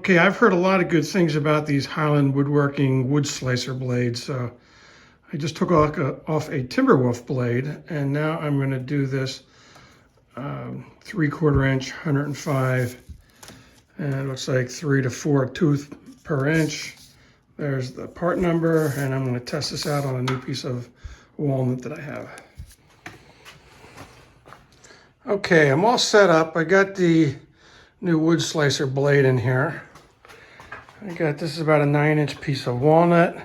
Okay, I've heard a lot of good things about these Highlands Woodworking Woodslicer Blades. So I just took off a Timberwolf blade, and now I'm going to do this 3/4 inch, 105, and it looks like 3 to 4 tooth per inch. There's the part number, and I'm going to test this out on a new piece of walnut that I have. Okay, I'm all set up. I got the new wood slicer blade in here. This is about a 9-inch piece of walnut,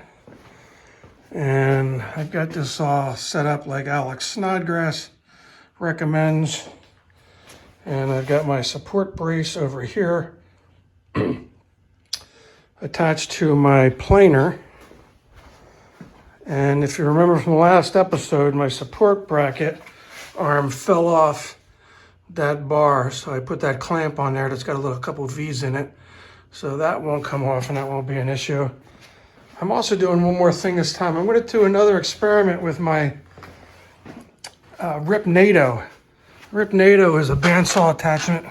and I've got this all set up like Alex Snodgrass recommends. And I've got my support brace over here attached to my planer. And if you remember from the last episode, my support bracket arm fell off that bar, so I put that clamp on there that's got a couple V's in it, so that won't come off and that won't be an issue. I'm also doing one more thing this time. I'm going to do another experiment with my Rip NATO. Rip NATO is a bandsaw attachment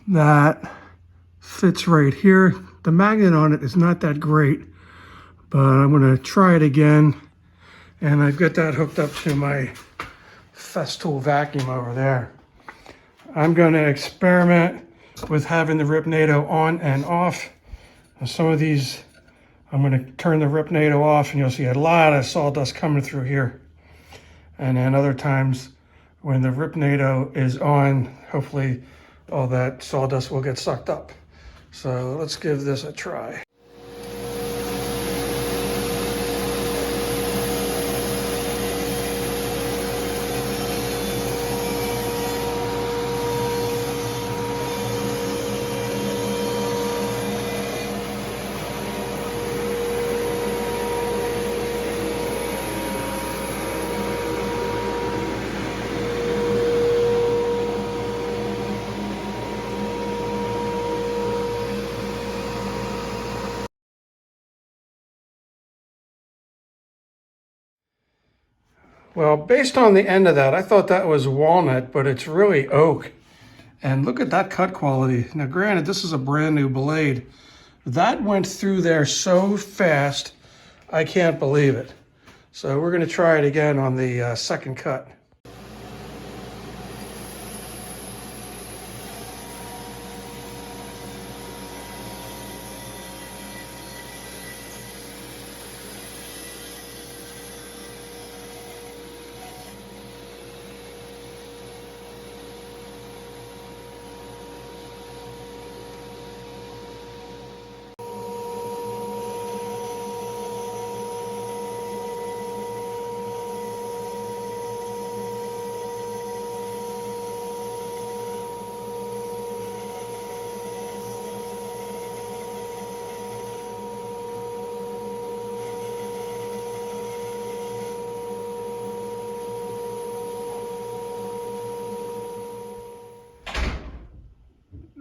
that fits right here. The magnet on it is not that great, but I'm going to try it again, and I've got that hooked up to my Festool vacuum over there. I'm going to experiment with having the Rip NATO on and off. And some of these, I'm going to turn the Rip NATO off, and you'll see a lot of sawdust coming through here. And then other times, when the Rip NATO is on, hopefully all that sawdust will get sucked up. So let's give this a try. Well, based on the end of that, I thought that was walnut, but it's really oak. And look at that cut quality. Now, granted, this is a brand new blade. That went through there so fast, I can't believe it. So we're going to try it again on the second cut.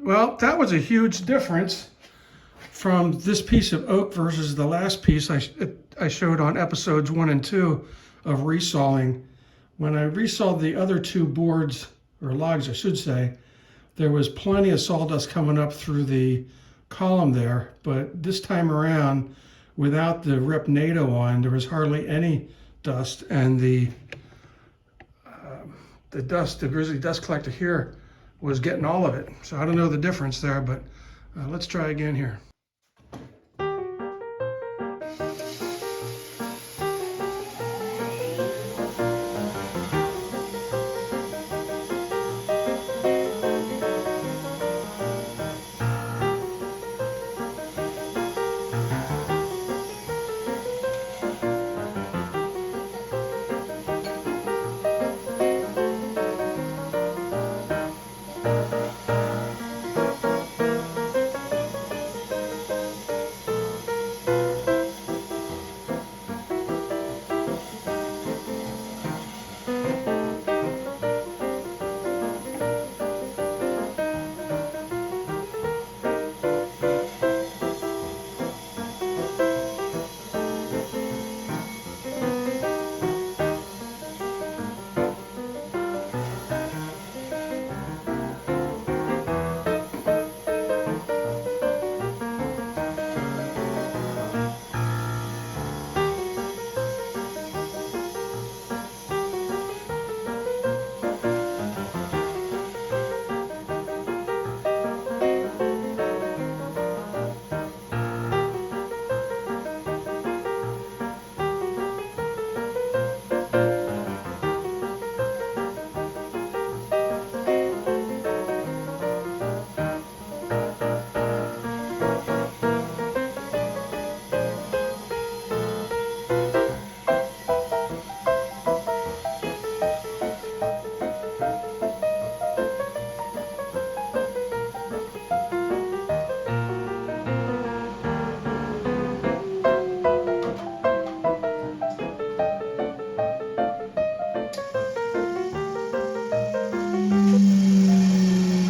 Well, that was a huge difference from this piece of oak versus the last piece I showed on episodes 1 and 2 of resawing. When I resawed the other two boards, or logs I should say, there was plenty of sawdust coming up through the column there, but this time around, without the Rip NATO on, there was hardly any dust, and the grizzly dust collector here was getting all of it. So I don't know the difference there, but let's try again here.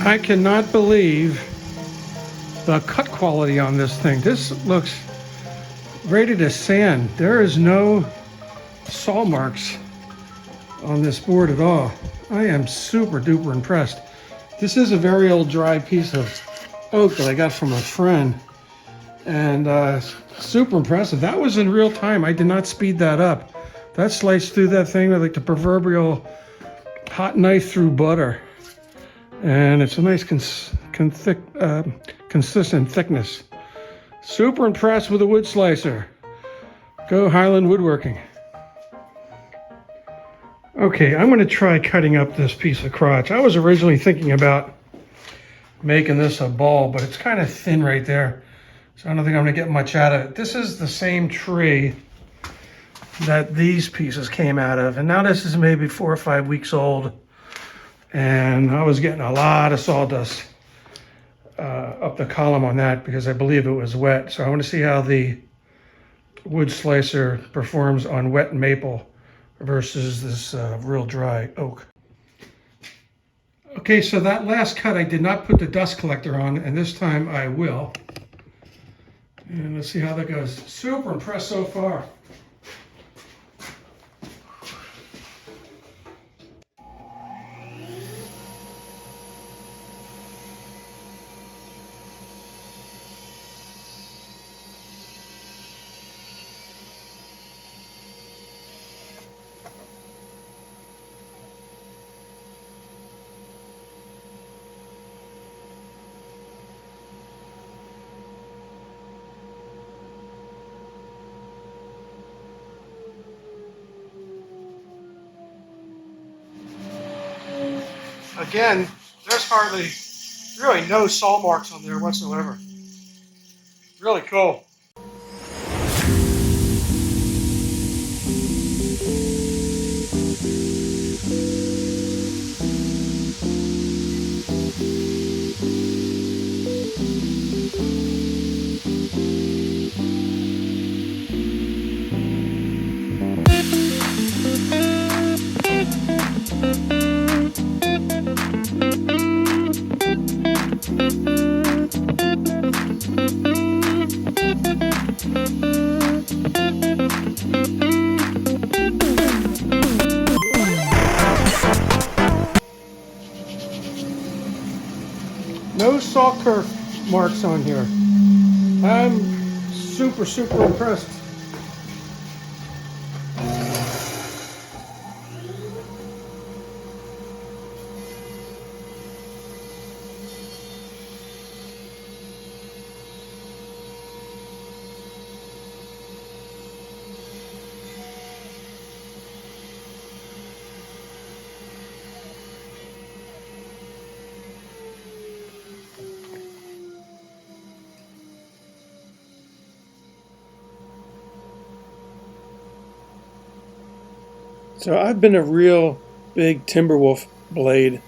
I cannot believe the cut quality on this thing. This looks ready to sand. There is no saw marks on this board at all. I am super duper impressed. This is a very old dry piece of oak that I got from a friend, and super impressive. That was in real time. I did not speed that up. That sliced through that thing with like the proverbial hot knife through butter. And it's a nice consistent thickness. Super impressed with the wood slicer. Go Highland Woodworking. Okay, I'm going to try cutting up this piece of crotch. I was originally thinking about making this a ball, but it's kind of thin right there, so I don't think I'm going to get much out of it. This is the same tree that these pieces came out of, and now this is maybe 4 or 5 weeks old. And I was getting a lot of sawdust up the column on that because I believe it was wet. So I want to see how the wood slicer performs on wet maple versus this real dry oak. Okay, so that last cut I did not put the dust collector on, and this time I will. And let's see how that goes. Super impressed so far. Again, there's really no saw marks on there whatsoever. Really cool. No saw kerf marks on here. I'm super impressed. So I've been a real big Timberwolf blade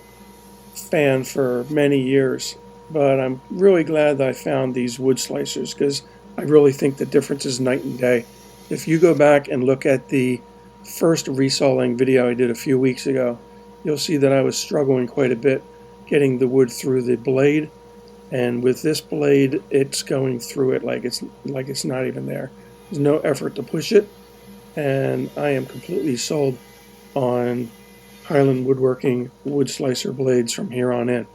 fan for many years, but I'm really glad that I found these wood slicers because I really think the difference is night and day. If you go back and look at the first resawing video I did a few weeks ago, you'll see that I was struggling quite a bit getting the wood through the blade, and with this blade it's going through it like it's not even there. There's no effort to push it, and I am completely sold on Highland Woodworking Woodslicer Blades from here on in.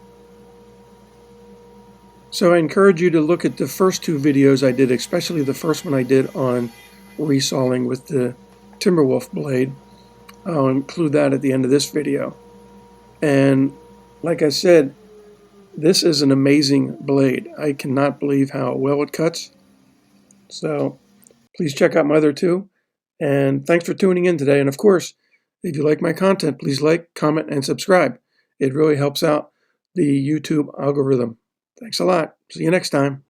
So I encourage you to look at the first two videos I did, especially the first one I did on resawing with the Timberwolf blade. I'll include that at the end of this video. And like I said, this is an amazing blade. I cannot believe how well it cuts. So please check out my other two. And thanks for tuning in today. And of course, If you like my content, please like, comment, and subscribe. It really helps out the YouTube algorithm. Thanks a lot. See you next time.